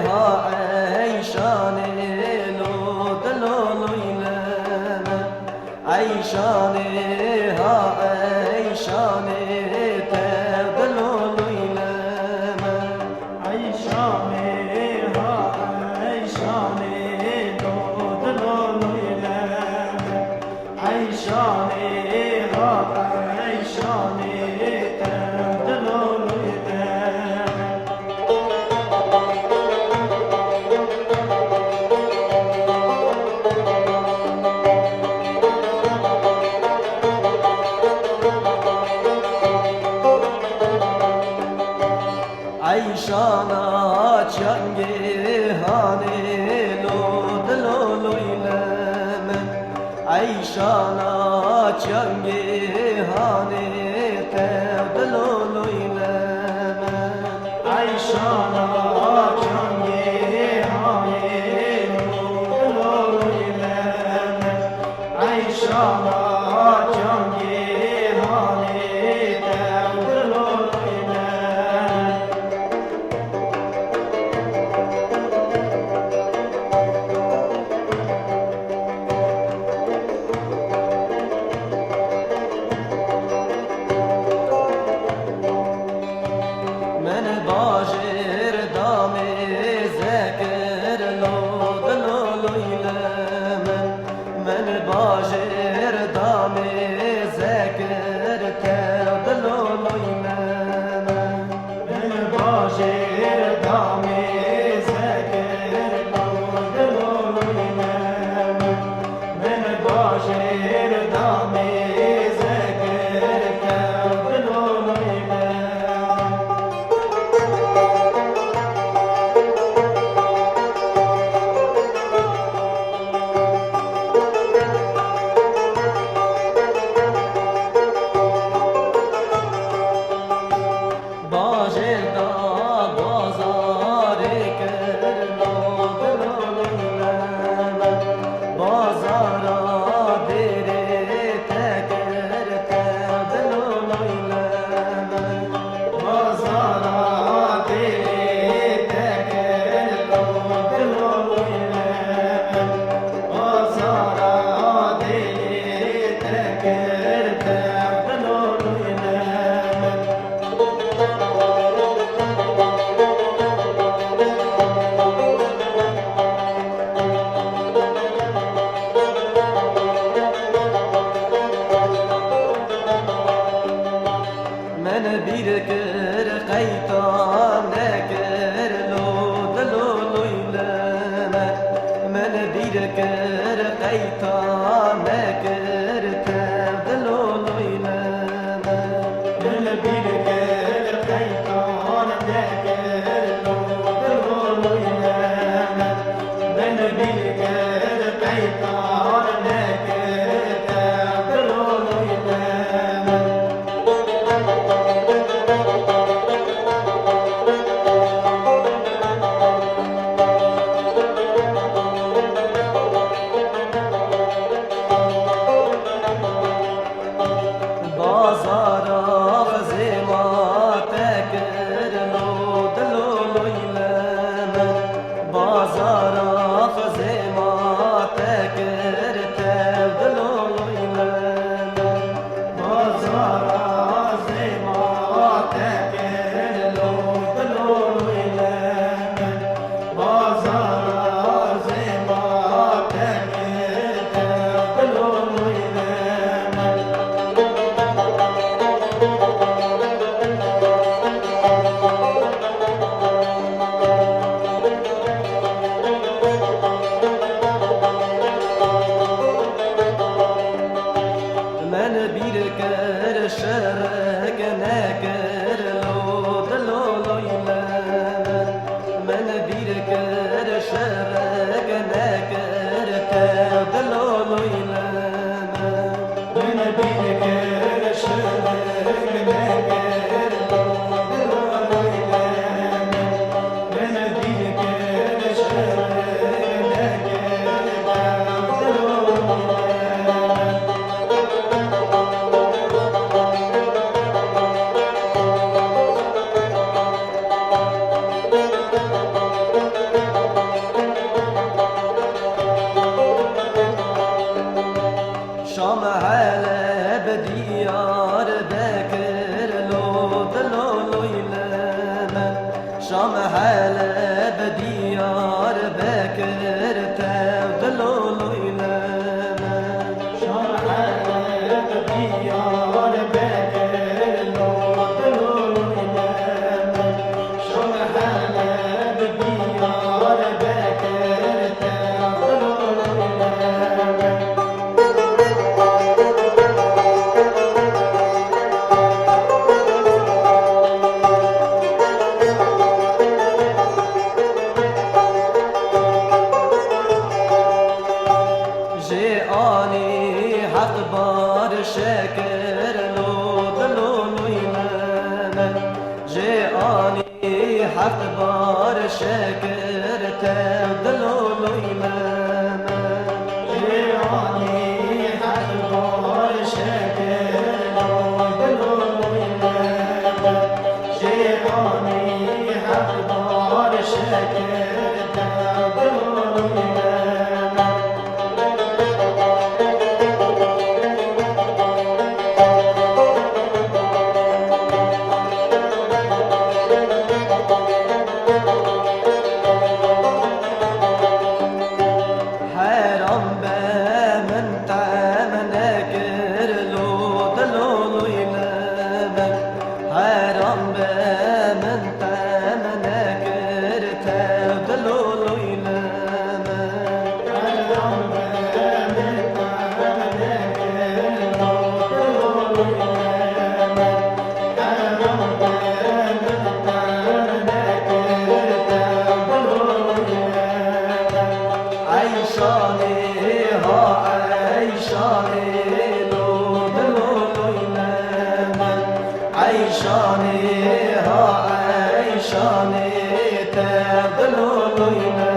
ها عیشان لود لولویلم عیشان ها عیشان تود لولویلم عیشان ها عیشان لود لولویلم عیشان ها عیشان تود لولویلم عیشانا چنگی هانی لود لولویلم عیشانا چنگی هانی تود لولویلم عیشانا چنگی هانی لود لولویلم عیشانا چنگی هانی تود لولویلم من باجر دامي ذاكر لود لولويلم من باجر دامي ذاكر تود لولويلم من باجر دامي ذاكر لود لولويلم من باجر دامي ذاكر تود لولويلم باجدا بازار کر لود لولویلم بازارا دیره تکر تود لولویلم بازارا دیره تکر لود لولویلم بازارا دیره تکر تود لولویلم من bir kır kaytan nekir lud luluylem men bir kır kaytan nekir tevd luluylem men bir kır kaytan nekir lud luluylem men bir kır kaytan nekir tevd luluylem بازارا خزیما تکر لود لولویلم بازارا خزیما تکر تود لولویلم بازارا خزیما تکر لود لولویلم بازارا خزیما تکر تود لولویلم من bir kır şerek nekir lud luluylem men bir kır şerek nekir tevd luluylem men bir kır şerek nekir lud luluylem men bir kır şerek nekir tevd luluylem شکر تبدلو لیلم جیانی حق بار شکر تبدلو لیلم جیانی حق بار شکر تبدلو لیلم عيشاني ها عيشاني تبدلو ليلة